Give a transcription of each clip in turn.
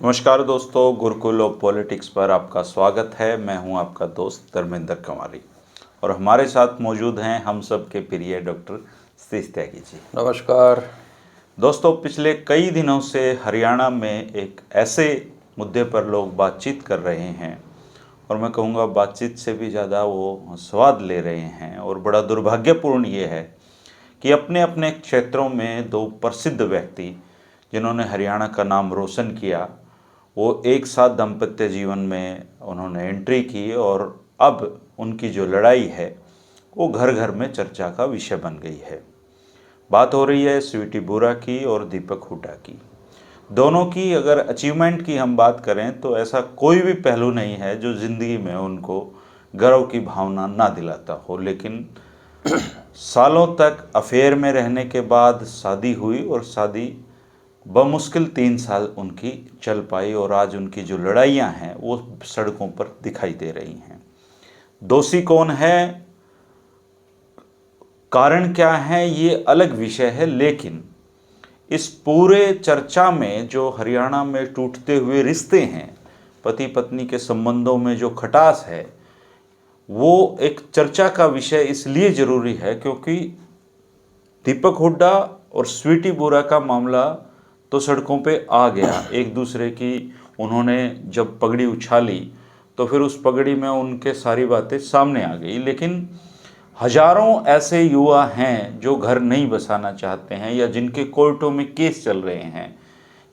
नमस्कार दोस्तों, Gurukul of politics पर आपका स्वागत है। मैं हूं आपका दोस्त धर्मेंद्र कंवारी और हमारे साथ मौजूद हैं हम सब के प्रिय डॉक्टर सतीश त्यागी जी। नमस्कार दोस्तों, पिछले कई दिनों से हरियाणा में एक ऐसे मुद्दे पर लोग बातचीत कर रहे हैं और मैं कहूँगा बातचीत से भी ज़्यादा वो स्वाद ले रहे हैं, और बड़ा दुर्भाग्यपूर्ण ये है कि अपने अपने क्षेत्रों में दो प्रसिद्ध व्यक्ति जिन्होंने हरियाणा का नाम रोशन किया, वो एक साथ दाम्पत्य जीवन में उन्होंने एंट्री की और अब उनकी जो लड़ाई है वो घर घर में चर्चा का विषय बन गई है। बात हो रही है स्वीटी बुरा की और दीपक हुड्डा की। दोनों की अगर अचीवमेंट की हम बात करें तो ऐसा कोई भी पहलू नहीं है जो ज़िंदगी में उनको गर्व की भावना ना दिलाता हो, लेकिन सालों तक अफेयर में रहने के बाद शादी हुई और शादी बमुश्किल 3 साल उनकी चल पाई और आज उनकी जो लड़ाइयाँ हैं वो सड़कों पर दिखाई दे रही हैं। दोषी कौन है, कारण क्या है, ये अलग विषय है, लेकिन इस पूरे चर्चा में जो हरियाणा में टूटते हुए रिश्ते हैं, पति पत्नी के संबंधों में जो खटास है, वो एक चर्चा का विषय इसलिए ज़रूरी है क्योंकि दीपक हुड्डा और स्वीटी बुरा का मामला तो सड़कों पे आ गया। एक दूसरे की उन्होंने जब पगड़ी उछाली तो फिर उस पगड़ी में उनके सारी बातें सामने आ गई, लेकिन हजारों ऐसे युवा हैं जो घर नहीं बसाना चाहते हैं या जिनके कोर्टों में केस चल रहे हैं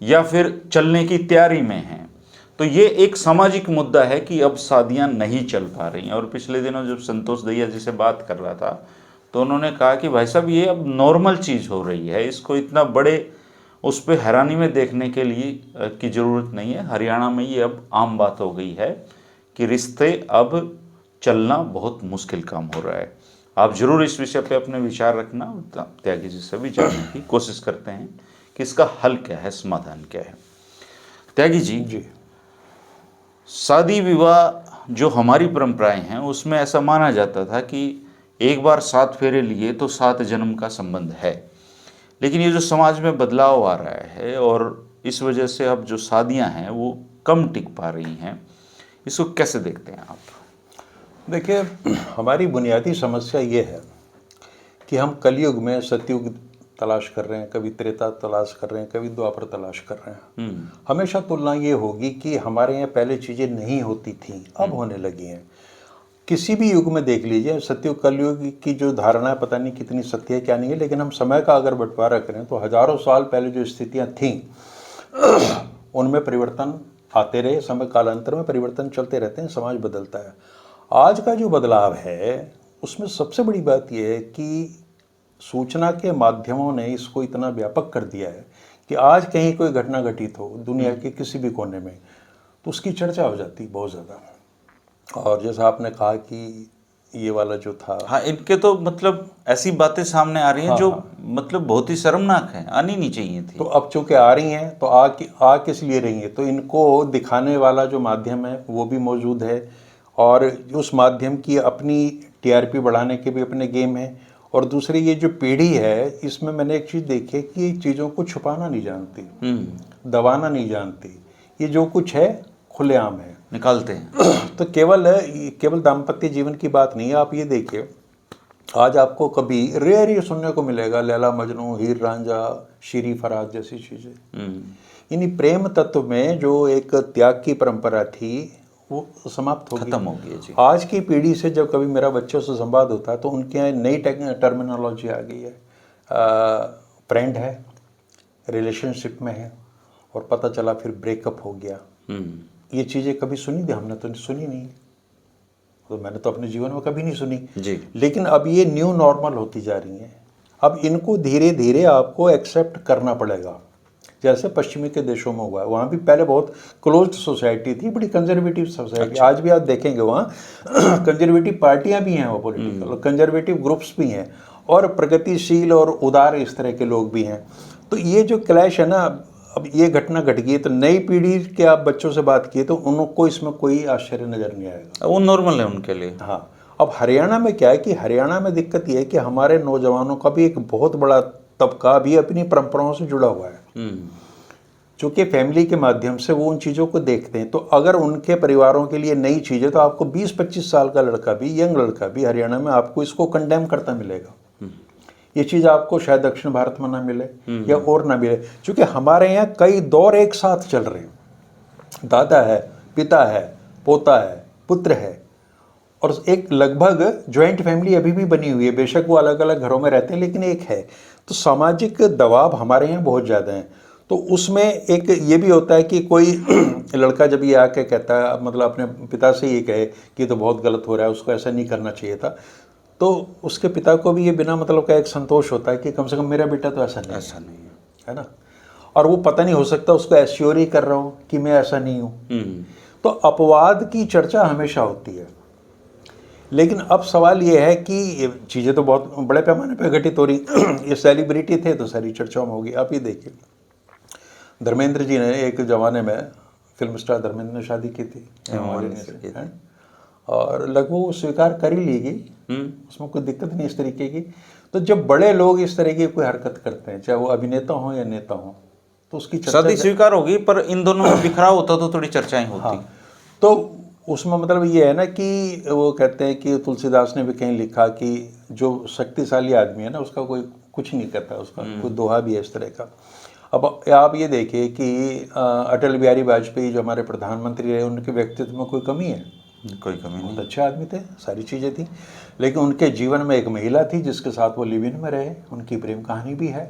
या फिर चलने की तैयारी में हैं। तो ये एक सामाजिक मुद्दा है कि अब शादियां नहीं चल पा रही हैं। और पिछले दिनों जब संतोष दहिया जी से बात कर रहा था तो उन्होंने कहा कि भाई साहब ये अब नॉर्मल चीज़ हो रही है, इसको इतना बड़े उस पर हैरानी में देखने के लिए की ज़रूरत नहीं है। हरियाणा में ये अब आम बात हो गई है कि रिश्ते अब चलना बहुत मुश्किल काम हो रहा है। आप जरूर इस विषय पे अपने विचार रखना, त्यागी जी से भी जानने की कोशिश करते हैं कि इसका हल क्या है, समाधान क्या है। त्यागी जी, शादी विवाह जो हमारी परंपराएं हैं उसमें ऐसा माना जाता था कि एक बार 7 फेरे लिए तो 7 जन्म का संबंध है, लेकिन ये जो समाज में बदलाव आ रहा है और इस वजह से अब जो शादियां हैं वो कम टिक पा रही हैं, इसको कैसे देखते हैं आप? देखिए, हमारी बुनियादी समस्या ये है कि हम कलयुग में सतयुग तलाश कर रहे हैं, कभी त्रेता तलाश कर रहे हैं, कभी द्वापर तलाश कर रहे हैं। हमेशा तुलना ये होगी कि हमारे यहाँ पहले चीज़ें नहीं होती थी, अब होने लगी हैं। किसी भी युग में देख लीजिए, सतयुग कलयुग की जो धारणा है पता नहीं कितनी सत्य है क्या नहीं है, लेकिन हम समय का अगर बंटवारा करें तो हजारों साल पहले जो स्थितियाँ थीं उनमें परिवर्तन आते रहे। समय कालांतर में परिवर्तन चलते रहते हैं, समाज बदलता है। आज का जो बदलाव है उसमें सबसे बड़ी बात यह है कि सूचना के माध्यमों ने इसको इतना व्यापक कर दिया है कि आज कहीं कोई घटना घटित हो दुनिया के किसी भी कोने में तो उसकी चर्चा हो जाती बहुत ज़्यादा। और जैसा आपने कहा कि ये वाला जो था, हाँ, इनके तो मतलब ऐसी बातें सामने आ रही हैं जो मतलब बहुत ही शर्मनाक है, आनी नहीं चाहिए थी। तो अब चूंकि आ रही हैं तो आ किस लिए रही हैं, तो इनको दिखाने वाला जो माध्यम है वो भी मौजूद है और उस माध्यम की अपनी टीआरपी बढ़ाने के भी अपने गेम है। और दूसरी ये जो पीढ़ी है इसमें मैंने एक चीज़ देखी है कि ये चीज़ों को छुपाना नहीं जानती, दबाना नहीं जानती, ये जो कुछ है खुलेआम है, निकालते हैं। तो केवल दाम्पत्य जीवन की बात नहीं है। आप ये देखिए, आज आपको कभी रेयर ही सुनने को मिलेगा लैला मजनू, हीर रांझा, शीरी फराज जैसी चीज़ें। इन्हीं प्रेम तत्व में जो एक त्याग की परंपरा थी वो समाप्त हो गई, खत्म हो गई जी। आज की पीढ़ी से जब कभी मेरा बच्चों से संवाद होता है तो उनके यहाँ नई टर्मिनोलॉजी आ गई है। फ्रेंड है, रिलेशनशिप में है और पता चला फिर ब्रेकअप हो गया। ये चीज़ें कभी सुनी थी हमने? तो सुनी नहीं, तो मैंने तो अपने जीवन में कभी नहीं सुनी जी। लेकिन अब ये न्यू नॉर्मल होती जा रही हैं। अब इनको धीरे धीरे आपको एक्सेप्ट करना पड़ेगा। जैसे पश्चिमी के देशों में हुआ है, वहाँ भी पहले बहुत क्लोज्ड सोसाइटी थी, बड़ी कंजर्वेटिव सोसाइटी। अच्छा। आज भी आप देखेंगे वहाँ कंजर्वेटिव पार्टियाँ भी हैं, वो पॉलिटिकल कंजर्वेटिव ग्रुप्स भी हैं और प्रगतिशील और उदार इस तरह के लोग भी हैं। तो ये जो क्लैश है ना, अब ये घटना घट गई तो नई पीढ़ी के आप बच्चों से बात किए तो उनको इसमें कोई आश्चर्य नज़र नहीं आएगा, वो नॉर्मल है उनके लिए। हाँ। अब हरियाणा में क्या है कि हरियाणा में दिक्कत ये है कि हमारे नौजवानों का भी एक बहुत बड़ा तबका भी अपनी परंपराओं से जुड़ा हुआ है। चूँकि फैमिली के माध्यम से वो उन चीज़ों को देखते हैं, तो अगर उनके परिवारों के लिए नई चीज़ है तो आपको 20-25 साल का लड़का भी, यंग लड़का भी हरियाणा में आपको इसको कंडेम करता मिलेगा। ये चीज़ आपको शायद दक्षिण भारत में ना मिले या और ना मिले, क्योंकि हमारे यहाँ कई दौर एक साथ चल रहे हैं। दादा है, पिता है, पोता है, पुत्र है, और एक लगभग ज्वाइंट फैमिली अभी भी बनी हुई है। बेशक वो अलग अलग घरों में रहते हैं, लेकिन एक है। तो सामाजिक दबाव हमारे यहाँ बहुत ज़्यादा है। तो उसमें एक ये भी होता है कि कोई लड़का जब ये आके कहता है, मतलब अपने पिता से ये कहे कि ये तो बहुत गलत हो रहा है, उसको ऐसा नहीं करना चाहिए था, तो उसके पिता को भी ये बिना मतलब का एक संतोष होता है कि कम से कम मेरा बेटा तो ऐसा नहीं है ना। और वो पता नहीं, हो सकता उसको एश्योर ही कर रहा हूँ कि मैं ऐसा नहीं हूँ। तो अपवाद की चर्चा हमेशा होती है, लेकिन अब सवाल ये है कि ये चीज़ें तो बहुत बड़े पैमाने पर घटित हो रही। ये सेलिब्रिटी थे तो सारी चर्चाओं में होगी। आप ये देखिए, धर्मेंद्र जी ने एक ज़माने में, फिल्म स्टार धर्मेंद्र ने शादी की थी है, और लगभग वो स्वीकार कर ही ली गई, उसमें कोई दिक्कत नहीं इस तरीके की। तो जब बड़े लोग इस तरह की कोई हरकत करते हैं, चाहे वो अभिनेता हो या नेता हो, तो उसकी शादी स्वीकार होगी, पर इन दोनों में बिखराव होता तो थोड़ी चर्चाएं होती। हाँ, तो उसमें मतलब ये है ना कि वो कहते हैं कि तुलसीदास ने भी कहीं लिखा कि जो शक्तिशाली आदमी है ना, उसका कोई कुछ नहीं करता, उसका कोई दोहा भी है इस तरह का। अब आप ये देखिए कि अटल बिहारी वाजपेयी जो हमारे प्रधानमंत्री रहे, उनके व्यक्तित्व में कोई कमी है? कोई कमी नहीं। बहुत अच्छे आदमी थे, सारी चीज़ें थी, लेकिन उनके जीवन में एक महिला थी जिसके साथ वो लिव इन में रहे, उनकी प्रेम कहानी भी है।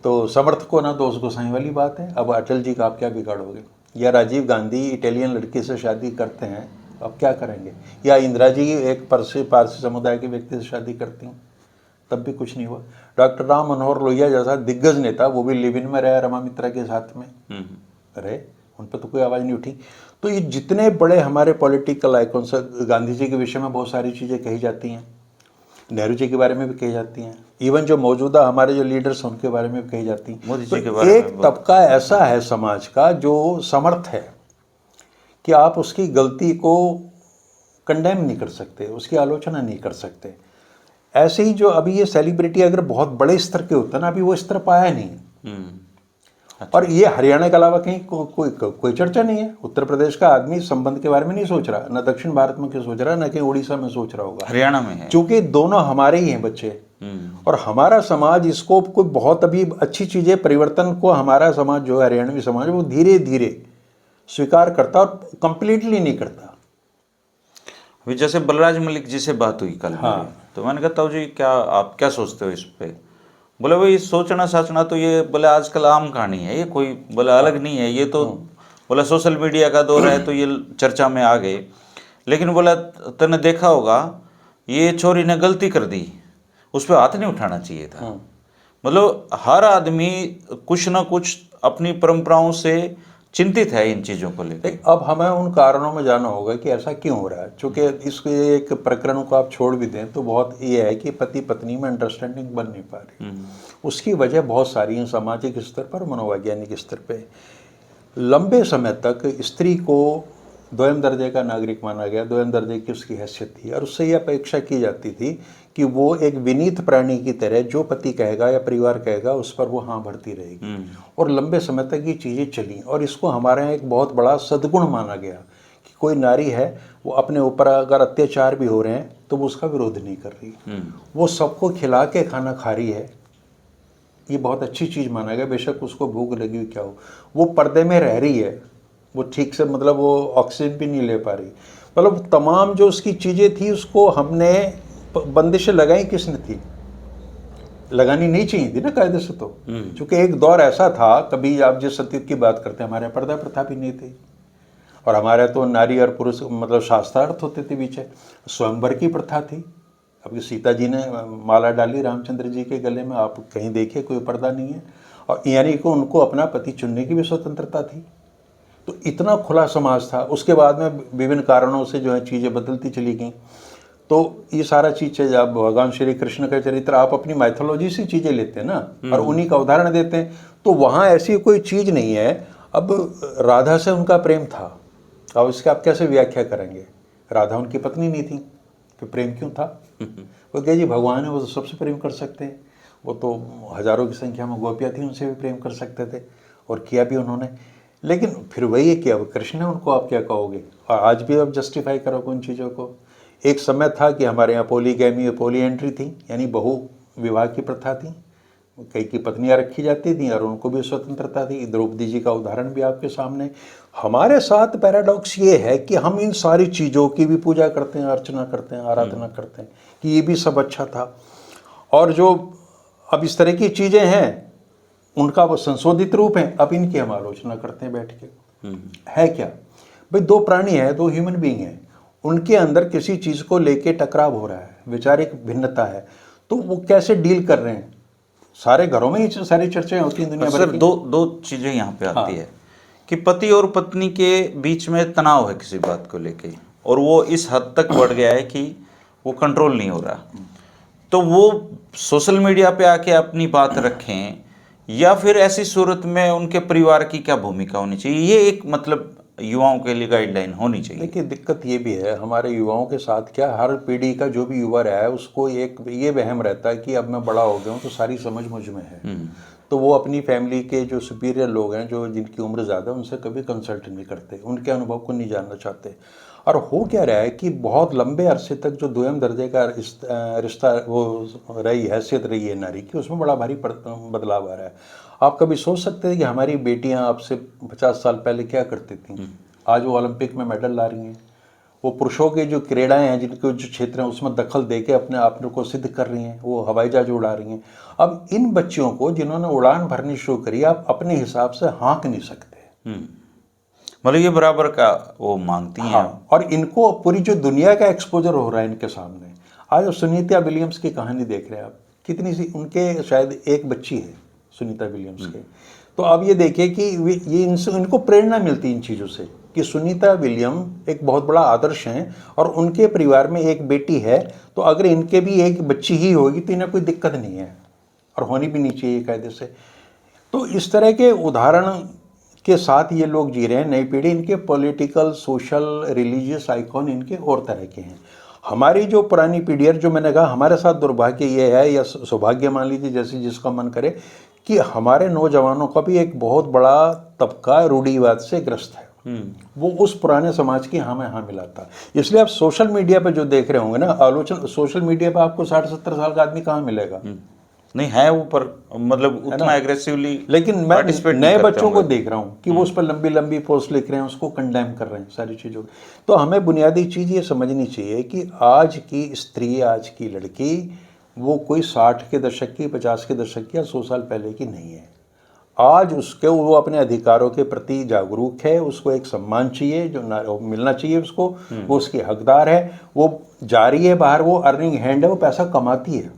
तो समर्थकों ना दोष गोसाई वाली बात है। अब अटल जी का आप क्या बिगाड़ोगे? या राजीव गांधी इटालियन लड़की से शादी करते हैं, अब क्या करेंगे? या इंदिरा जी एक पारसी समुदाय के व्यक्ति से शादी करती हैं, तब भी कुछ नहीं हुआ। डॉक्टर राम मनोहर लोहिया जैसा दिग्गज नेता, वो भी लिव इन में रहा, रमा मित्रा के साथ में रहे, उन पर तो कोई आवाज़ नहीं उठी। तो ये जितने बड़े हमारे पॉलिटिकल आइकॉन्स, गांधी जी के विषय में बहुत सारी चीज़ें कही जाती हैं, नेहरू जी के बारे में भी कही जाती हैं, इवन जो मौजूदा हमारे जो लीडर्स हैं उनके बारे में भी कही जाती हैं। मोदी जी तो के बारे में एक तबका ऐसा है समाज का जो समर्थ है कि आप उसकी गलती को कंडेम नहीं कर सकते, उसकी आलोचना नहीं कर सकते। ऐसे ही जो अभी ये सेलिब्रिटी अगर बहुत बड़े स्तर के होता है ना, अभी वो स्तर पाया नहीं। और ये हरियाणा के अलावा कहीं कोई चर्चा नहीं है। उत्तर प्रदेश का आदमी संबंध के बारे में नहीं सोच रहा, ना दक्षिण भारत में क्यों सोच रहा है, ना कहीं उड़ीसा में सोच रहा होगा, हरियाणा में है। क्योंकि दोनों हमारे ही हैं बच्चे। और हमारा समाज इसको कोई बहुत अभी अच्छी चीज़ें, परिवर्तन को हमारा समाज जो है, हरियाणवी समाज, वो धीरे धीरे स्वीकार करता और कंप्लीटली नहीं करता। अभी जैसे बलराज मलिक जी से बात हुई कल मेरी, तो मैंने कहा ताऊ जी क्या आप क्या सोचते हो इस पे? बोले भाई सोचना साचना तो ये बोले आजकल आम कहानी है, ये कोई बोले अलग नहीं है, ये तो बोला सोशल मीडिया का दौर है तो ये चर्चा में आ गए। लेकिन बोला तूने देखा होगा ये छोरी ने गलती कर दी, उस पर हाथ नहीं उठाना चाहिए था। मतलब हर आदमी कुछ ना कुछ अपनी परंपराओं से चिंतित है इन चीज़ों को लेकर। अब हमें उन कारणों में जाना होगा कि ऐसा क्यों हो रहा है। चूँकि इसके एक प्रकरण को आप छोड़ भी दें तो बहुत ये है कि पति पत्नी में अंडरस्टैंडिंग बन नहीं पा रही। उसकी वजह बहुत सारी है, सामाजिक स्तर पर, मनोवैज्ञानिक स्तर पे। लंबे समय तक स्त्री को दोयम दर्जे का नागरिक माना गया, दोयम दर्जे की उसकी हैसियत थी, और उससे यह अपेक्षा की जाती थी कि वो एक विनीत प्राणी की तरह जो पति कहेगा या परिवार कहेगा उस पर वो हाँ भरती रहेगी। और लंबे समय तक ये चीज़ें चली, और इसको हमारे यहाँ एक बहुत बड़ा सद्गुण माना गया कि कोई नारी है, वो अपने ऊपर अगर अत्याचार भी हो रहे हैं तो वो उसका विरोध नहीं कर रही, वो सबको खिला के खाना खा रही है, ये बहुत अच्छी चीज़ माना गया। बेशक उसको भूख लगी क्या हो, वो पर्दे में रह रही है, वो ठीक से मतलब वो ऑक्सीजन भी नहीं ले पा रही, मतलब तमाम जो उसकी चीज़ें थी उसको हमने बंदिशें लगाई। किसने थी? लगानी नहीं चाहिए थी ना कायदे से। तो क्योंकि एक दौर ऐसा था, कभी आप जिस सतीत की बात करते हैं, हमारे पर्दा प्रथा भी नहीं थी, और हमारे तो नारी और पुरुष मतलब शास्त्रार्थ होते थे पीछे, स्वयंवर की प्रथा थी। अभी सीता जी ने माला डाली रामचंद्र जी के गले में, आप कहीं देखिए कोई पर्दा नहीं है, और यानी कि उनको अपना पति चुनने की भी स्वतंत्रता थी। तो इतना खुला समाज था। उसके बाद में विभिन्न कारणों से जो है चीज़ें बदलती चली गई। तो ये सारा चीज़ है, जब भगवान श्री कृष्ण का चरित्र आप अपनी माइथोलॉजी से चीज़ें लेते हैं ना, और उन्हीं का उदाहरण देते हैं, तो वहाँ ऐसी कोई चीज़ नहीं है। अब राधा से उनका प्रेम था, और इसके आप कैसे व्याख्या करेंगे? राधा उनकी पत्नी नहीं थी, तो प्रेम क्यों था? वो कहे जी भगवान है, वो तो सबसे प्रेम कर सकते हैं, वो तो हजारों की संख्या में गोपियाँ थी, उनसे भी प्रेम कर सकते थे। और किया भी उन्होंने। लेकिन फिर वही है कि अब कृष्ण है, उनको आप क्या कहोगे, और आज भी आप जस्टिफाई करोगे उन चीज़ों को। एक समय था कि हमारे यहाँ पोलीगैमी, पोली एंट्री थी, यानी बहु विवाह की प्रथा थी, कई की पत्नियां रखी जाती थी और उनको भी स्वतंत्रता थी। द्रौपदी जी का उदाहरण भी आपके सामने। हमारे साथ पैराडॉक्स ये है कि हम इन सारी चीज़ों की भी पूजा करते हैं, अर्चना करते हैं, आराधना करते हैं कि ये भी सब अच्छा था, और जो अब इस तरह की चीज़ें हैं उनका वो संशोधित रूप है, अब इनकी हम आलोचना करते हैं बैठ के। है क्या भाई, दो प्राणी हैं, दो ह्यूमन बीइंग हैं, उनके अंदर किसी चीज़ को लेके टकराव हो रहा है, वैचारिक भिन्नता है, तो वो कैसे डील कर रहे हैं। सारे घरों में ही सारी चर्चाएं होती हैं दुनिया भर सर की। दो चीजें यहाँ पे आती है कि पति और पत्नी के बीच में तनाव है किसी बात को लेके, और वो इस हद तक बढ़ गया है कि वो कंट्रोल नहीं हो रहा, तो वो सोशल मीडिया पे आके अपनी बात रखें, या फिर ऐसी सूरत में उनके परिवार की क्या भूमिका होनी चाहिए, ये एक मतलब युवाओं के लिए गाइडलाइन होनी चाहिए। देखिए दिक्कत ये भी है हमारे युवाओं के साथ, क्या हर पीढ़ी का जो भी युवा रहा है उसको एक ये वहम रहता है कि अब मैं बड़ा हो गया हूँ तो सारी समझ मुझ में है, तो वो अपनी फैमिली के जो सुपीरियर लोग हैं, जो जिनकी उम्र ज़्यादा है, उनसे कभी कंसल्ट नहीं करते, उनके अनुभव को नहीं जानना चाहते। और हो क्या रहा है कि बहुत लंबे अरसे तक जो दोयम दर्जे का रिश्ता वो रही, हैसियत रही है नारी की, उसमें बड़ा भारी बदलाव आ रहा है। आप कभी सोच सकते हैं कि हमारी बेटियां आपसे 50 साल पहले क्या करती थी, आज वो ओलंपिक में मेडल ला रही हैं, वो पुरुषों के जो क्रीड़ाएं हैं, जिनके जो क्षेत्र हैं उसमें दखल देके अपने आप को सिद्ध कर रही हैं, वो हवाई जहाज उड़ा रही हैं। अब इन बच्चियों को जिन्होंने उड़ान भरनी शुरू करी, आप अपने हिसाब से हाँक नहीं सकते, मतलब ये बराबर का वो मांगती हैं। हाँ, और इनको पूरी जो दुनिया का एक्सपोजर हो रहा है इनके सामने। आज सुनीता विलियम्स की कहानी देख रहे हैं आप, कितनी सी उनके शायद एक बच्ची है सुनीता विलियम्स के, तो अब ये देखिए कि ये इनको प्रेरणा मिलती है इन चीज़ों से कि सुनीता विलियम एक बहुत बड़ा आदर्श हैं, और उनके परिवार में एक बेटी है, तो अगर इनके भी एक बच्ची ही होगी तो इन्हें कोई दिक्कत नहीं है, और होनी भी नहीं चाहिए कायदे से। तो इस तरह के उदाहरण के साथ ये लोग जी रहे हैं, नई पीढ़ी। इनके पॉलिटिकल, सोशल, रिलीजियस आइकॉन इनके और तरह के हैं। हमारी जो पुरानी पीढ़ी है, जो मैंने कहा हमारे साथ दुर्भाग्य ये है, या सौभाग्य मान लीजिए, जैसे जिसका मन करे, कि हमारे नौजवानों का भी एक बहुत बड़ा तबका रूढ़िवाद से ग्रस्त है। वो उस पुराने समाज की हाँ में हाँ मिलाता। इसलिए आप सोशल मीडिया पे जो देख रहे होंगे ना आलोचना, सोशल मीडिया पे आपको 60-70 साल का आदमी कहाँ मिलेगा, नहीं है वो, पर मतलब उतना एग्रेसिवली, लेकिन मैं नए बच्चों को देख रहा हूँ कि वो उस पर लंबी लंबी पोस्ट लिख रहे हैं, उसको कंडेम कर रहे हैं सारी चीज़ों। तो हमें बुनियादी चीज़ ये समझनी चाहिए कि आज की स्त्री, आज की लड़की, वो कोई 60 के दशक की, 50 के दशक की या 100 साल पहले की नहीं है। आज उसके वो अपने अधिकारों के प्रति जागरूक है, उसको एक सम्मान चाहिए जो मिलना चाहिए उसको, वो उसकी हकदार है, वो जा रही है बाहर, वो अर्निंग हैंड है, वो पैसा कमाती है।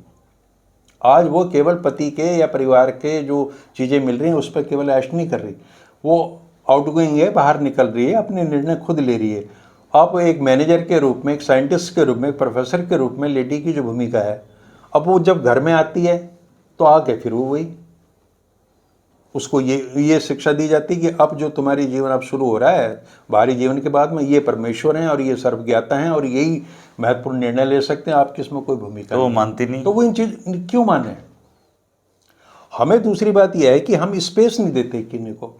आज वो केवल पति के या परिवार के जो चीज़ें मिल रही हैं उस पर केवल ऐश नहीं कर रही, वो आउटगोइंग है, बाहर निकल रही है, अपने निर्णय खुद ले रही है। अब एक मैनेजर के रूप में, एक साइंटिस्ट के रूप में, एक प्रोफेसर के रूप में लेडी की जो भूमिका है, अब वो जब घर में आती है तो आके फिर वो वही उसको ये शिक्षा दी जाती है कि अब जो तुम्हारी जीवन अब शुरू हो रहा है, बाहरी जीवन के बाद में, ये परमेश्वर हैं और ये सर्वज्ञाता हैं और यही महत्वपूर्ण निर्णय ले सकते हैं, आपकी इसमें कोई भूमिका तो वो मानती नहीं, तो वो इन चीज क्यों माने। हमें दूसरी बात यह है कि हम स्पेस नहीं देते किन्हीं को।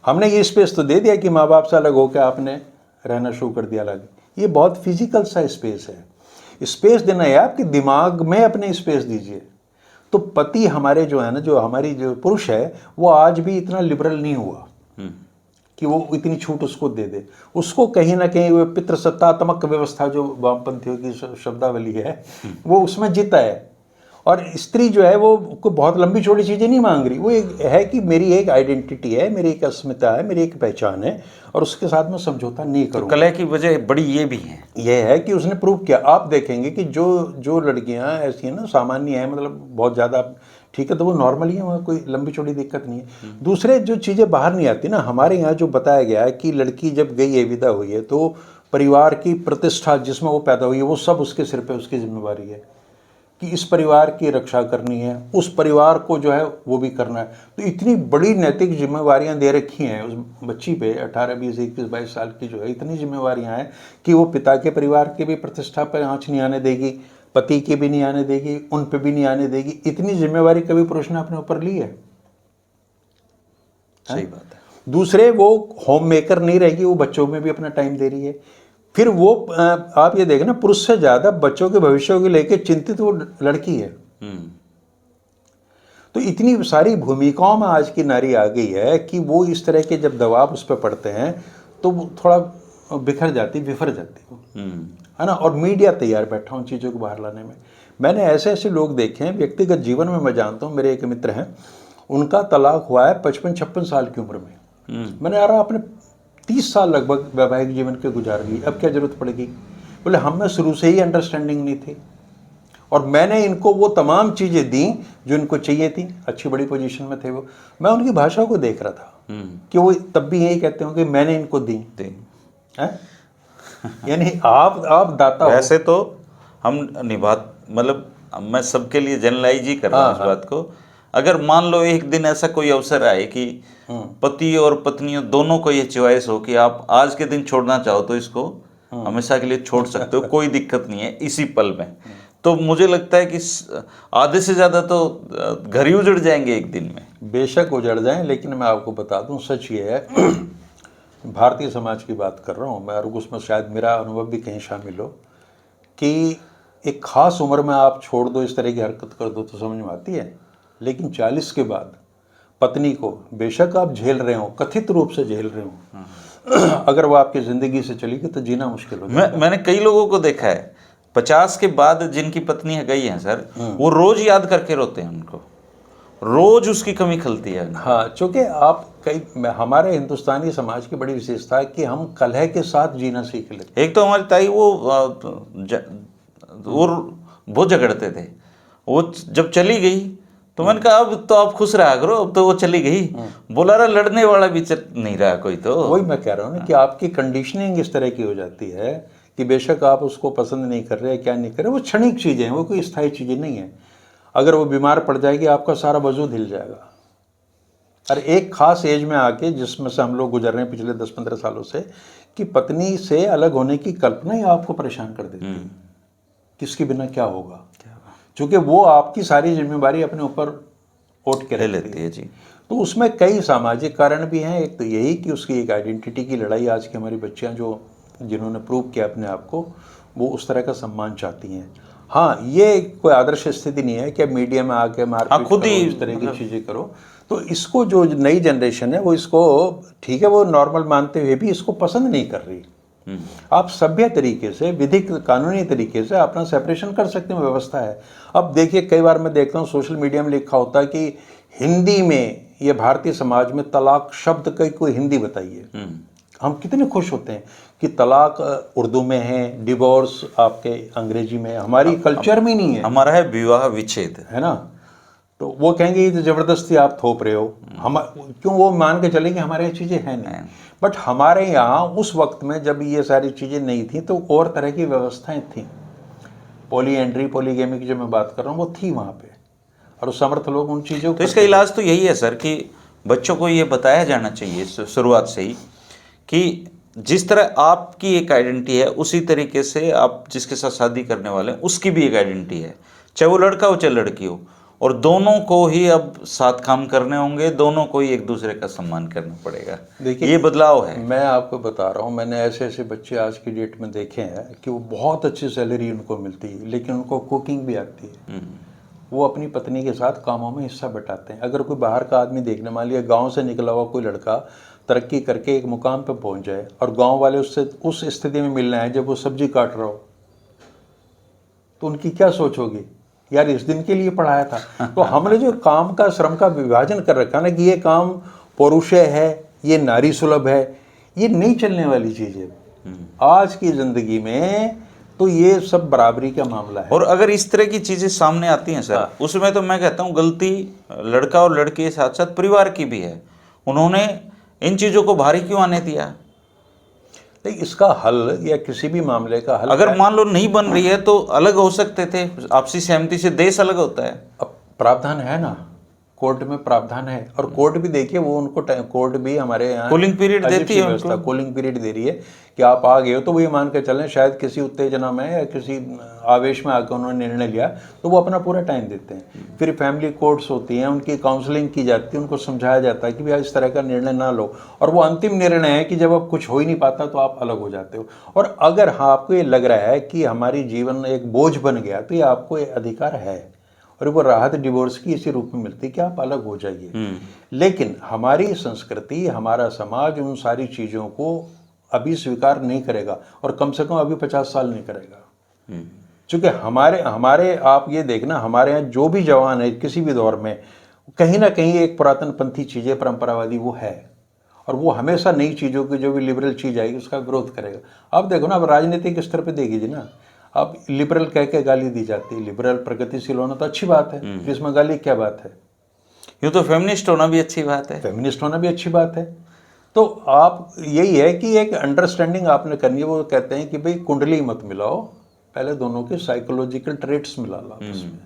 हमने ये स्पेस तो दे दिया कि माँ बाप से अलग होकर आपने रहना शुरू कर दिया अलग, ये बहुत फिजिकल सा स्पेस है। स्पेस देना है आपके दिमाग में, अपने स्पेस दीजिए। तो पति हमारे जो है ना, जो हमारी जो पुरुष है, वो आज भी इतना लिबरल नहीं हुआ कि वो इतनी छूट उसको दे दे। उसको कहीं ना कहीं वो पितृसत्तात्मक व्यवस्था जो वामपंथियों की शब्दावली है, वो उसमें जीता है। और स्त्री जो है वो कोई बहुत लंबी चौड़ी चीज़ें नहीं मांग रही, वो एक है कि मेरी एक आइडेंटिटी है, मेरी एक अस्मिता है, मेरी एक पहचान है, और उसके साथ मैं समझौता नहीं करूँ। तो कलह की वजह बड़ी ये भी है, ये है कि उसने प्रूव किया। आप देखेंगे कि जो लड़कियां ऐसी हैं ना, सामान्य हैं, मतलब बहुत ज़्यादा ठीक है, तो वो नॉर्मली है, वहाँ कोई लंबी चौड़ी दिक्कत नहीं है। दूसरे जो चीज़ें बाहर नहीं आती ना, हमारे यहाँ जो बताया गया है कि लड़की जब गई है, विदा हुई है, तो परिवार की प्रतिष्ठा जिसमें वो पैदा हुई है, वो सब उसके सिर पे, उसकी जिम्मेवारी है कि इस परिवार की रक्षा करनी है, उस परिवार को जो है वो भी करना है। तो इतनी बड़ी नैतिक जिम्मेवारियां दे रखी हैं उस बच्ची पे, 18, 20, 21, 22 साल की जो है, इतनी जिम्मेवारियां हैं कि वो पिता के परिवार के भी प्रतिष्ठा पर आँच नहीं आने देगी, पति की भी नहीं आने देगी, उन पे भी नहीं आने देगी। इतनी जिम्मेवारी कभी पुरुष ने अपने ऊपर ली है? सही बात है। दूसरे, वो होम मेकर नहीं रहेगी, वो बच्चों में भी अपना टाइम दे रही है। फिर वो आप ये देखना, पुरुष से ज़्यादा बच्चों के भविष्य को लेकर चिंतित वो लड़की है। तो इतनी सारी भूमिकाओं में आज की नारी आ गई है कि वो इस तरह के जब दबाव उस पर पड़ते हैं तो वो थोड़ा बिफर जाती वो, है ना। और मीडिया तैयार बैठा उन चीज़ों को बाहर लाने में। मैंने ऐसे ऐसे लोग देखे हैं, व्यक्तिगत जीवन में मैं जानता हूँ, मेरे एक मित्र हैं, उनका तलाक हुआ है 55-56 साल की उम्र में। मैंने यार आपने 30 साल लगभग वैवाहिक जीवन के गुजार ली, अब क्या जरूरत पड़ेगी? बोले हम में शुरू से ही अंडरस्टैंडिंग नहीं थी और मैंने इनको वो तमाम चीज़ें दी जो इनको चाहिए थी, अच्छी बड़ी पोजीशन में थे वो। मैं उनकी भाषा को देख रहा था कि वो तब भी यही कहते होंगे मैंने इनको दी है? यानी आप दाता हो। वैसे तो हम मतलब मैं सबके लिए जनरलाइज ही कर रहा हूँ इस बात को। अगर मान लो एक दिन ऐसा कोई अवसर आए कि पति और पत्नियों दोनों को ये चॉइस हो कि आप आज के दिन छोड़ना चाहो तो इसको हमेशा के लिए छोड़ सकते हो, कोई दिक्कत नहीं है इसी पल में, तो मुझे लगता है कि आधे से ज़्यादा तो घर ही उजड़ जाएंगे एक दिन में। बेशक उजड़ जाएं, लेकिन मैं आपको बता दूं सच ये है भारतीय समाज की बात कर रहा हूँ मैं, और उसमें शायद मेरा अनुभव भी कहीं शामिल हो, कि एक ख़ास उम्र में आप छोड़ दो, इस तरह की हरकत कर दो तो समझ में आती है, लेकिन 40 के बाद पत्नी को बेशक आप झेल रहे हो, कथित रूप से झेल रहे हो, अगर वो आपकी ज़िंदगी से चली गई तो जीना मुश्किल हो जाएगा। मैंने कई लोगों को देखा है 50 के बाद जिनकी पत्नी गई हैं सर, वो रोज याद करके रोते हैं, उनको रोज उसकी कमी खलती है। हाँ, चूँकि आप हमारे हिंदुस्तानी समाज की बड़ी विशेषता है कि हम कलह के साथ जीना सीख लेते। एक तो हमारी ताई वो बहुत झगड़ते थे, वो जब चली गई तो मैंने कहा अब तो आप खुश रहा करो, अब तो वो चली गई। बोला रहा लड़ने वाला भी नहीं रहा कोई। तो वही मैं कह रहा हूँ ना कि आपकी कंडीशनिंग इस तरह की हो जाती है कि बेशक आप उसको पसंद नहीं कर रहे, क्या नहीं कर रहे, वो क्षणिक चीज़ें हैं, वो कोई स्थायी चीज़ें नहीं है। अगर वो बीमार पड़ जाएगी आपका सारा वजूद हिल जाएगा। और एक ख़ास एज में आके जिसमें से हम लोग गुजर रहे हैं पिछले 10-15 सालों से, कि पत्नी से अलग होने की कल्पना ही आपको परेशान कर देती है, किसके बिना क्या होगा, क्योंकि वो आपकी सारी जिम्मेदारी अपने ऊपर उठ के लेती है जी। तो उसमें कई सामाजिक कारण भी हैं। एक तो यही कि उसकी एक आइडेंटिटी की लड़ाई, आज की हमारी बच्चियाँ जिन्होंने प्रूव किया अपने आप को, वो उस तरह का सम्मान चाहती हैं। हाँ, ये कोई आदर्श स्थिति नहीं है कि मीडिया में आके मारपीट खुद ही इस तरह की चीज़ें करो। तो इसको जो नई जनरेशन है वो इसको ठीक है, वो नॉर्मल मानते हुए भी इसको पसंद नहीं कर रही। आप सभ्य तरीके से, विधिक कानूनी तरीके से अपना सेपरेशन कर सकते हैं, व्यवस्था है। अब देखिए, कई बार मैं देखता हूँ सोशल मीडिया में लिखा होता है कि हिंदी में, ये भारतीय समाज में तलाक शब्द का कोई हिंदी बताइए। हम कितने खुश होते हैं कि तलाक उर्दू में है, डिवोर्स आपके अंग्रेजी में है, हमारी कल्चर में नहीं है। हमारा है विवाह विच्छेद, है ना। तो वो कहेंगे ये तो ज़बरदस्ती आप थोप रहे हो, हम क्यों, वो मान के चलेंगे हमारे ये चीज़ें हैं नहीं। बट हमारे यहाँ उस वक्त में जब ये सारी चीज़ें नहीं थी तो और तरह की व्यवस्थाएं थी। पॉलीएंड्री, पॉलीगेमी की जो मैं बात कर रहा हूँ वो थी वहाँ पे, और उस समर्थ लोग उन चीज़ों को। तो इसका इलाज तो यही है सर कि बच्चों को ये बताया जाना चाहिए शुरुआत से ही कि जिस तरह आपकी एक आइडेंटिटी है उसी तरीके से आप जिसके साथ शादी करने वाले हैं उसकी भी एक आइडेंटिटी है, चाहे वो लड़का हो चाहे लड़की हो, और दोनों को ही अब साथ काम करने होंगे, दोनों को ही एक दूसरे का सम्मान करना पड़ेगा। देखिए, ये बदलाव है। मैं आपको बता रहा हूँ, मैंने ऐसे ऐसे बच्चे आज की डेट में देखे हैं कि वो बहुत अच्छी सैलरी उनको मिलती है, लेकिन उनको कुकिंग भी आती है। वो अपनी पत्नी के साथ कामों में हिस्सा बटाते हैं। अगर कोई बाहर का आदमी देखने, मान लिया गाँव से निकला हुआ कोई लड़का तरक्की करके एक मुकाम पर पहुँच जाए और गाँव वाले उससे उस स्थिति में मिलना है जब वो सब्जी काट रहा हो, तो उनकी क्या सोच होगी, यार इस दिन के लिए पढ़ाया था। तो हमने जो काम का, श्रम का विभाजन कर रखा ना कि ये काम पुरुषे है, ये नारी सुलभ है, ये नहीं चलने वाली चीज़ है आज की ज़िंदगी में। तो ये सब बराबरी का मामला है। और अगर इस तरह की चीज़ें सामने आती हैं सर, उसमें तो मैं कहता हूँ गलती लड़का और लड़के के साथ साथ परिवार की भी है। उन्होंने इन चीज़ों को भारी क्यों आने दिया? नहीं, इसका हल या किसी भी मामले का हल, अगर मान लो नहीं बन रही है तो अलग हो सकते थे, आपसी सहमति से देश अलग होता है। अब प्रावधान है ना, कोर्ट में प्रावधान है, और कोर्ट भी देखिए वो उनको कोर्ट भी हमारे यहाँ कूलिंग पीरियड देती है व्यवस्था, कूलिंग पीरियड दे रही है कि आप आ गए हो तो वो ये मान के चलें शायद किसी उत्तेजना में या किसी आवेश में आकर उन्होंने निर्णय लिया, तो वो अपना पूरा टाइम देते हैं। फिर फैमिली कोर्ट्स होती हैं, उनकी काउंसलिंग की जाती है, उनको समझाया जाता है कि भैया इस तरह का निर्णय ना लो, और वो अंतिम निर्णय है कि जब अब कुछ हो ही नहीं पाता तो आप अलग हो जाते हो। और अगर हाँ आपको ये लग रहा है कि हमारी जीवन एक बोझ बन गया, तो ये आपको ये अधिकार है, और वो राहत डिवोर्स की इसी रूप में मिलती है कि आप अलग हो जाइए। लेकिन हमारी संस्कृति, हमारा समाज उन सारी चीज़ों को अभी स्वीकार नहीं करेगा, और कम से कम अभी 50 साल नहीं करेगा। क्योंकि हमारे आप ये देखना, हमारे यहाँ जो भी जवान है किसी भी दौर में, कहीं ना कहीं एक पुरातन पंथी चीज़ें, परंपरावादी वो है, और वो हमेशा नई चीज़ों की, जो भी लिबरल चीज़ आएगी उसका विरोध करेगा। अब देखो ना, अब राजनीतिक स्तर पर देखिए ना, अब लिबरल कह के गाली दी जाती है। लिबरल प्रगतिशील होना तो अच्छी बात है, इसमें गाली क्या बात है? यूँ तो फेमिनिस्ट होना भी अच्छी बात है, फेमिनिस्ट होना भी अच्छी बात है। तो आप यही है कि एक अंडरस्टैंडिंग आपने करनी है। वो कहते हैं कि भाई कुंडली मत मिलाओ, पहले दोनों के साइकोलॉजिकल ट्रेट्स मिला लो आपस में।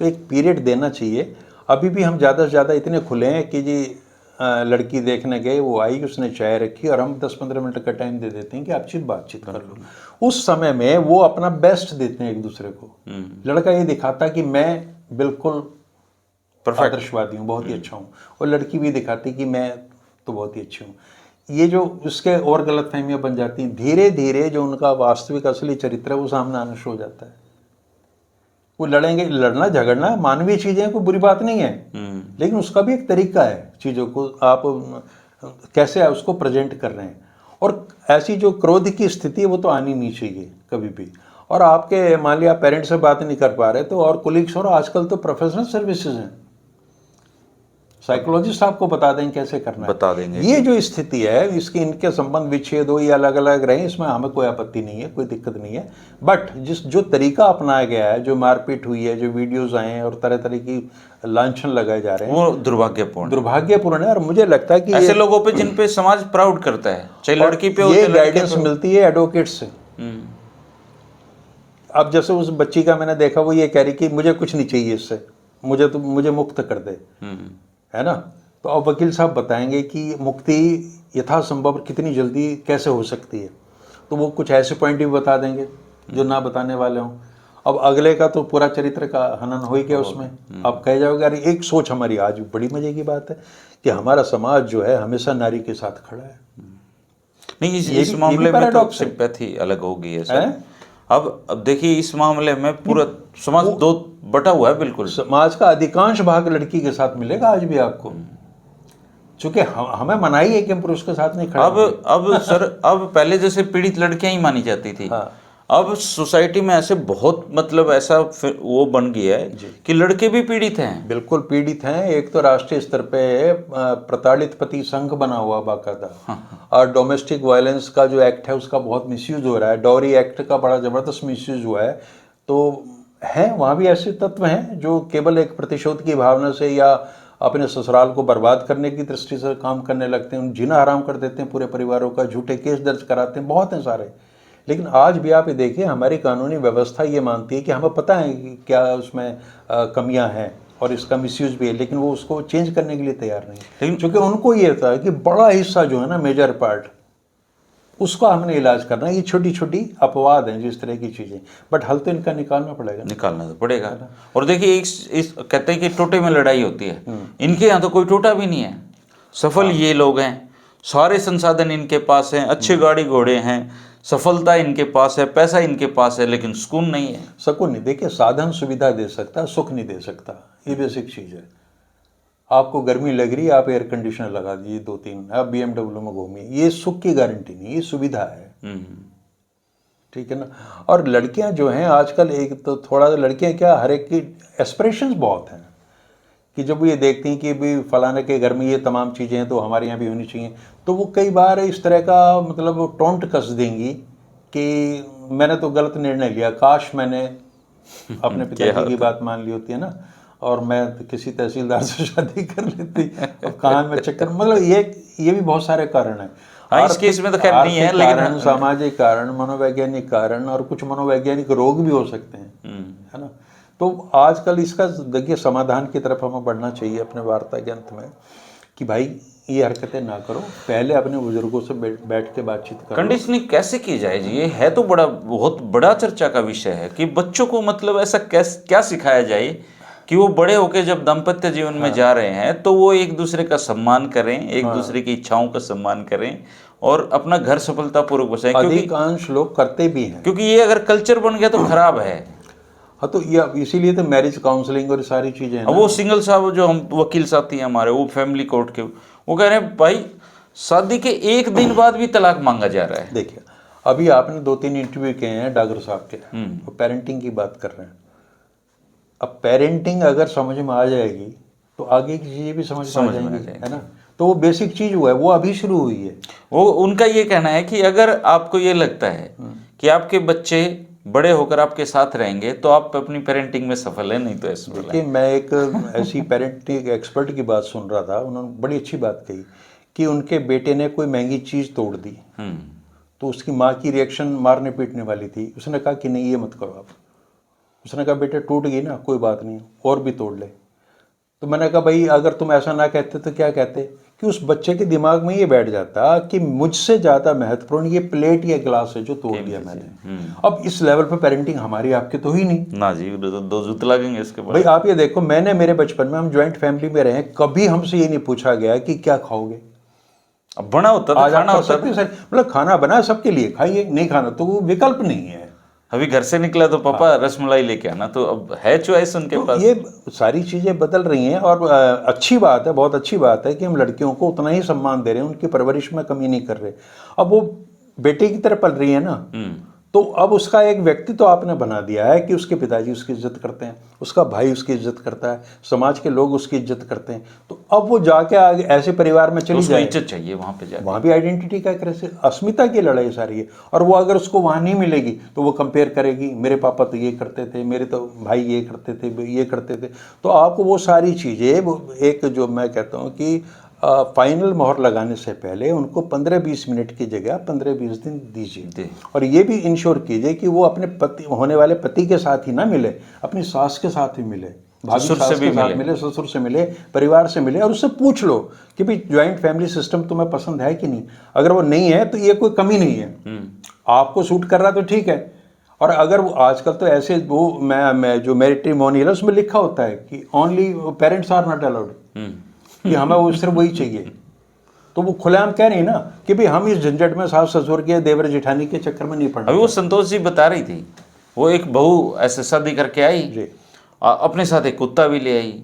तो एक पीरियड देना चाहिए। अभी भी हम ज़्यादा से ज़्यादा इतने खुले हैं कि जी लड़की देखने गए, वो आई, उसने चाय रखी, और हम 10-15 मिनट का टाइम दे देते हैं कि आप बातचीत कर लो। उस समय में वो अपना बेस्ट देते हैं एक दूसरे को। लड़का ये दिखाता कि मैं बिल्कुल आदर्शवादी हूँ, बहुत ही अच्छा हूँ, और लड़की भी दिखाती कि मैं तो बहुत ही अच्छी हूँ। ये जो उसके और गलत फहमियाँ बन जाती हैं, धीरे धीरे जो उनका वास्तविक असली चरित्र है वो सामने आना शुरू हो जाता है। वो लड़ेंगे, लड़ना झगड़ना मानवीय चीज़ें, कोई बुरी बात नहीं है, लेकिन उसका भी एक तरीका है, चीज़ों को आप कैसे उसको प्रेजेंट कर रहे हैं। और ऐसी जो क्रोध की स्थिति है वो तो आनी नहीं चाहिए कभी भी। और आपके मान लिया पेरेंट्स से बात नहीं कर पा रहे तो और कोलिग्स, और आजकल तो प्रोफेशनल सर्विसेज हैं, साइकोलॉजिस्ट आपको बता देंगे कैसे करना है, बता देंगे। ये जो स्थिति है, इसकी इनके संबंध विच्छेद हो या अलग अलग रहे, इसमें हमें कोई आपत्ति नहीं है, कोई दिक्कत नहीं है। बट जो तरीका अपनाया गया है, जो मारपीट हुई है, जो वीडियोस आए हैं और तरह तरह की लांछन लगाए जा रहे हैं, वो दुर्भाग्यपूर्ण है। और मुझे लगता है कि ऐसे लोगों पे जिन पे समाज प्राउड करता है, चाहे लड़की पे हो, ये गाइडेंस मिलती है एडवोकेट से। अब जैसे उस बच्ची का मैंने देखा, वो ये कह रही कि मुझे कुछ नहीं चाहिए इससे, मुझे मुक्त कर दे, है ना। तो अब वकील साहब बताएंगे कि मुक्ति यथासंभव कितनी जल्दी कैसे हो सकती है, तो वो कुछ ऐसे पॉइंट भी बता देंगे जो ना बताने वाले हों। अब अगले का तो पूरा चरित्र का हनन हो ही गया उसमें। आप कह जाओगे अरे एक सोच हमारी आज बड़ी मजे की बात है कि हमारा समाज जो है हमेशा नारी के साथ खड़ा है। नहीं, इस मामले में तो सिंपैथी अलग होगी है सर। अब देखिए, इस मामले में पूरा समाज दो बटा हुआ है बिल्कुल। समाज का अधिकांश भाग लड़की के साथ मिलेगा आज भी आपको, चूंकि हमें मनाही है कि हम पुरुष के साथ नहीं खड़े। अब सर, अब पहले जैसे पीड़ित लड़कियां ही मानी जाती थी। हाँ। अब सोसाइटी में ऐसे बहुत मतलब ऐसा वो बन गया है कि लड़के भी पीड़ित हैं। बिल्कुल पीड़ित हैं। एक तो राष्ट्रीय स्तर पे प्रताड़ित पति संघ बना हुआ बाकायदा। हाँ। और डोमेस्टिक वायलेंस का जो एक्ट है उसका बहुत मिसयूज हो रहा है। डॉरी एक्ट का बड़ा जबरदस्त मिसयूज हुआ है। तो है वहाँ भी ऐसे तत्व हैं जो केवल एक प्रतिशोध की भावना से या अपने ससुराल को बर्बाद करने की दृष्टि से काम करने लगते हैं। जीना हराम कर देते हैं पूरे परिवारों का, झूठे केस दर्ज कराते हैं, बहुत हैं सारे। लेकिन आज भी आप ये देखिए, हमारी कानूनी व्यवस्था ये मानती है कि हमें पता है कि क्या उसमें कमियां हैं और इसका मिसयूज भी है, लेकिन वो उसको चेंज करने के लिए तैयार नहीं। लेकिन चूंकि उनको ये था कि बड़ा हिस्सा जो है ना, मेजर पार्ट, उसका हमने इलाज करना है। ये छोटी छोटी अपवाद हैं जिस तरह की चीज़ें, बट हल तो इनका निकालना पड़ेगा। और देखिए, इस कहते हैं कि टोटे में लड़ाई होती है, इनके यहाँ तो कोई टोटा भी नहीं है। सफल ये लोग हैं, सारे संसाधन इनके पास हैं, अच्छे गाड़ी घोड़े हैं, सफलता इनके पास है, पैसा इनके पास है, लेकिन सुकून नहीं है। सुकून नहीं। देखिए, साधन सुविधा दे सकता, सुख नहीं दे सकता। ये बेसिक चीज़ है। आपको गर्मी लग रही है, आप एयर कंडीशनर लगा दीजिए 2-3, आप BMW में घूमिए, ये सुख की गारंटी नहीं, ये सुविधा है। ठीक है ना। और लड़कियां जो हैं आजकल, एक तो थोड़ा लड़कियां क्या, हर एक की एस्पिरेशंस बहुत हैं कि जब वो ये देखती हैं कि भाई फलाने के घर में ये तमाम चीज़ें हैं तो हमारे यहाँ भी होनी चाहिए, तो वो कई बार इस तरह का मतलब टोंट कस देंगी कि मैंने तो गलत निर्णय लिया, काश मैंने अपने पिताजी की बात मान ली होती है ना, और मैं किसी तहसीलदार से शादी कर लेती। अब कान में चक्कर, मतलब ये भी बहुत सारे कारण हैं। इस केस में तो खैर नहीं है, लेकिन सामाजिक कारण, मनोवैज्ञानिक कारण, और कुछ मनोवैज्ञानिक रोग भी हो सकते हैं, है ना। तो आजकल इसका देखिए समाधान की तरफ हमें बढ़ना चाहिए अपने वार्ता के अंत में, कि भाई ये हरकतें ना करो, पहले अपने बुजुर्गों से बैठ के बातचीत करो। कंडीशनिंग कैसे की जाए जी? ये है तो बहुत बड़ा चर्चा का विषय है कि बच्चों को मतलब ऐसा क्या सिखाया जाए कि वो बड़े होकर जब दाम्पत्य जीवन में जा रहे हैं तो वो एक दूसरे का सम्मान करें, एक दूसरे की इच्छाओं का सम्मान करें और अपना घर सफलतापूर्वक बसाएं। अधिकांश लोग करते भी हैं, क्योंकि ये अगर कल्चर बन गया तो खराब है। हाँ, तो ये इसीलिए तो मैरिज काउंसलिंग और सारी चीजें हैं। अब वो सिंगल साहब जो हम वकील साथी हैं हमारे, वो फैमिली कोर्ट के, वो कह रहे हैं भाई शादी के एक दिन बाद भी तलाक मांगा जा रहा है। देखिए अभी आपने 2-3 इंटरव्यू किए हैं डॉक्टर साहब के, वो पेरेंटिंग की बात कर रहे हैं। अब पेरेंटिंग अगर समझ में आ जाएगी तो आगे की चीजें भी समझ में आ जाएंगी, है ना। तो वो बेसिक चीज हुआ है, वो अभी शुरू हुई है। वो उनका ये कहना है कि अगर आपको ये लगता है कि आपके बच्चे बड़े होकर आपके साथ रहेंगे तो आप अपनी पेरेंटिंग में सफल है, नहीं तो ऐसा। देखिए मैं एक ऐसी पेरेंटिंग एक्सपर्ट की बात सुन रहा था, उन्होंने बड़ी अच्छी बात कही कि उनके बेटे ने कोई महंगी चीज तोड़ दी, तो उसकी माँ की रिएक्शन मारने पीटने वाली थी। उसने कहा कि नहीं ये मत करो आप। उसने कहा बेटे टूट गई ना, कोई बात नहीं, और भी तोड़ ले। तो मैंने कहा भाई अगर तुम ऐसा ना कहते तो क्या कहते, कि उस बच्चे के दिमाग में ये बैठ जाता कि मुझसे ज़्यादा महत्वपूर्ण ये प्लेट या गिलास है जो तोड़ दिया मैंने। अब इस लेवल पे पेरेंटिंग हमारी आपकी तो ही नहीं ना जी, दो जूते लगेंगे इसके बाद। भाई आप ये देखो, मैंने मेरे बचपन में, हम ज्वाइंट फैमिली में रहे, कभी हमसे ये नहीं पूछा गया कि क्या खाओगे। अब बना होता था, खाना होता था, मतलब खाना बना सबके लिए, खाइए, नहीं खाना तो वो विकल्प नहीं है। अभी घर से निकला तो पापा रसमलाई लेके आना, तो अब है चॉइस उनके पास। ये सारी चीज़ें बदल रही हैं और अच्छी बात है, बहुत अच्छी बात है कि हम लड़कियों को उतना ही सम्मान दे रहे हैं, उनकी परवरिश में कमी नहीं कर रहे। अब वो बेटे की तरह पल रही है ना, तो अब उसका एक व्यक्तित्व आपने बना दिया है कि उसके पिताजी उसकी इज्जत करते हैं, उसका भाई उसकी इज्जत करता है, समाज के लोग उसकी इज्जत करते हैं। तो अब वो जाके आगे ऐसे परिवार में चली जाए, इज्जत चाहिए वहाँ पे जाके, वहाँ भी आइडेंटिटी का एक से अस्मिता की लड़ाई सारी है। और वो अगर उसको वहाँ नहीं मिलेगी तो वो कंपेयर करेगी, मेरे पापा तो ये करते थे, मेरे तो भाई ये करते थे, ये करते थे। तो आपको वो सारी चीज़ें, एक जो मैं कहता हूँ कि फाइनल मोहर लगाने से पहले उनको 15-20 मिनट की जगह 15-20 दिन दीजिए। और ये भी इंश्योर कीजिए कि वो अपने पति, होने वाले पति के साथ ही ना मिले, अपनी सास के साथ ही मिले, भाभी सास के साथ मिले, ससुर से मिले, परिवार से मिले, और उससे पूछ लो कि भाई ज्वाइंट फैमिली सिस्टम तुम्हें पसंद है कि नहीं। अगर वो नहीं है तो ये कोई कमी नहीं है, आपको सूट कर रहा तो ठीक है। और अगर वो आजकल तो ऐसे वो मैं जो मैट्रिमोनियल है उसमें लिखा होता है कि only parents are not allowed, कि हमें वो सिर्फ वही चाहिए। तो वो खुलेआम कह रही ना कि भाई हम इस झंझट में सास ससुर के, देवर जेठानी के चक्कर में नहीं पड़ना। अभी वो संतोष जी बता रही थी, वो एक बहू ऐसे शादी करके आई, अपने साथ एक कुत्ता भी ले आई,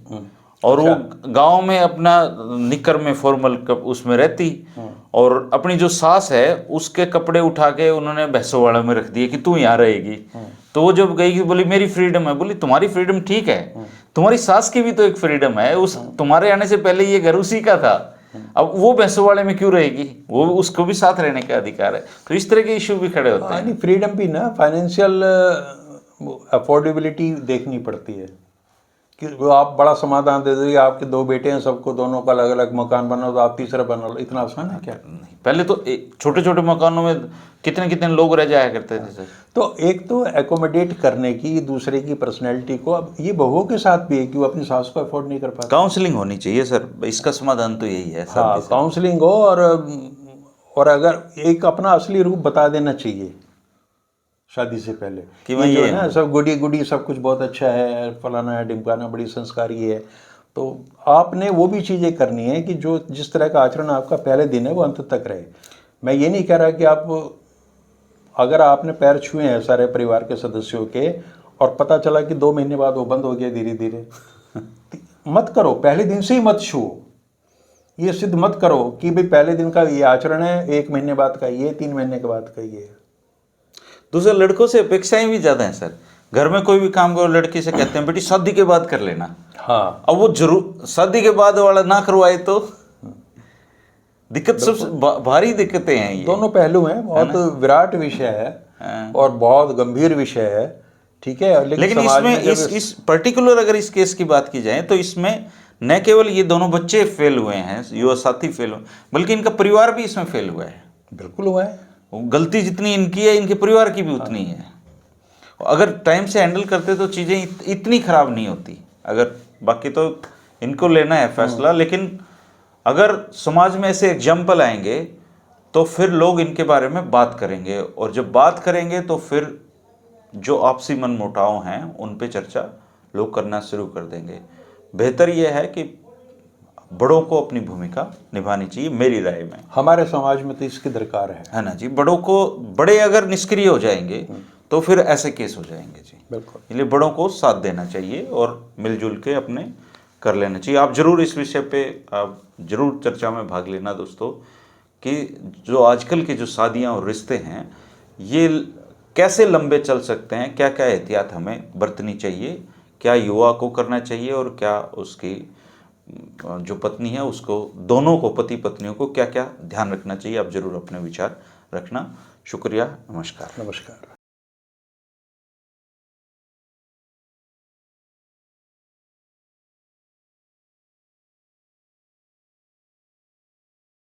और वो गांव में अपना निकर में फॉर्मल उसमें रहती, और अपनी जो सास है उसके कपड़े उठा के उन्होंने भैंसोवाड़ा में रख दिए कि तू यहाँ रहेगी। तो वो जब गई बोली मेरी फ्रीडम है, बोली तुम्हारी फ्रीडम ठीक है, तुम्हारी सास की भी तो एक फ्रीडम है, उस तुम्हारे आने से पहले ये घर उसी का था, अब वो भैंसोवाड़े में क्यों रहेगी, वो उसको भी साथ रहने का अधिकार है। तो इस तरह के इश्यू भी खड़े होते हैं। फ्रीडम भी ना, फाइनेंशियल अफोर्डेबिलिटी देखनी पड़ती है कि वो आप बड़ा समाधान दे दोगे, आपके 2 बेटे हैं, सबको दोनों का अलग अलग मकान बना तो आप तीसरा बना लो, इतना आसान है क्या? नहीं, पहले तो छोटे छोटे मकानों में कितने कितने लोग रह जाया करते थे सर। तो एक तो एकोमोडेट करने की दूसरे की पर्सनैलिटी को, अब ये बहुओं के साथ भी है कि वो अपनी सास को अफोर्ड नहीं कर पाते। काउंसलिंग होनी चाहिए सर, इसका समाधान तो यही है। हाँ, काउंसलिंग हो, और अगर एक अपना असली रूप बता देना चाहिए शादी से पहले कि मैं जो है ना सब गुडी गुडी सब कुछ बहुत अच्छा है, फलाना है, ढिमकाना, बड़ी संस्कारी है। तो आपने वो भी चीज़ें करनी है कि जो जिस तरह का आचरण आपका पहले दिन है वो अंत तक रहे। मैं ये नहीं कह रहा कि आप, अगर आपने पैर छुए हैं सारे परिवार के सदस्यों के और पता चला कि 2 महीने बाद वो बंद हो गया धीरे धीरे, मत करो, पहले दिन से ही मत छुओ। ये सिद्ध मत करो कि भाई पहले दिन का ये आचरण है, 1 महीने बाद का ये, 3 महीने के बाद का ये। दूसरे लड़कों से अपेक्षाएं भी ज्यादा हैं सर। घर में कोई भी काम करो लड़की से कहते हैं बेटी शादी के बाद कर लेना। हाँ, अब वो जरूर शादी के बाद वाला ना करवाए तो दिक्कत, सबसे भारी दिक्कतें हैं। ये दोनों पहलू हैं, बहुत विराट विषय है और बहुत गंभीर विषय है, ठीक है। लेकिन इसमें इस पर्टिकुलर अगर इस केस की बात की जाए तो इसमें न केवल ये दोनों बच्चे फेल हुए हैं, युवा साथी फेल हुए, बल्कि इनका परिवार भी इसमें फेल हुआ है। बिल्कुल हुआ है। गलती जितनी इनकी है, इनके परिवार की भी उतनी है। अगर टाइम से हैंडल करते तो चीज़ें इतनी खराब नहीं होती। अगर बाकी तो इनको लेना है फैसला, लेकिन अगर समाज में ऐसे एग्जाम्पल आएंगे तो फिर लोग इनके बारे में बात करेंगे, और जब बात करेंगे तो फिर जो आपसी मनमुटाव हैं उन पे चर्चा लोग करना शुरू कर देंगे। बेहतर यह है कि बड़ों को अपनी भूमिका निभानी चाहिए, मेरी राय में। हमारे समाज में तो इसकी दरकार है ना जी। बड़े अगर निष्क्रिय हो जाएंगे तो फिर ऐसे केस हो जाएंगे जी। बिल्कुल। इसलिए बड़ों को साथ देना चाहिए और मिलजुल के अपने कर लेना चाहिए। आप जरूर इस विषय पे आप जरूर चर्चा में भाग लेना दोस्तों, कि जो आजकल के जो शादियां और रिश्ते हैं ये कैसे लंबे चल सकते हैं, क्या क्या एहतियात हमें बरतनी चाहिए, क्या युवा को करना चाहिए और क्या उसकी जो पत्नी है उसको, दोनों को, पति पत्नियों को क्या क्या ध्यान रखना चाहिए। आप जरूर अपने विचार रखना। शुक्रिया। नमस्कार। नमस्कार।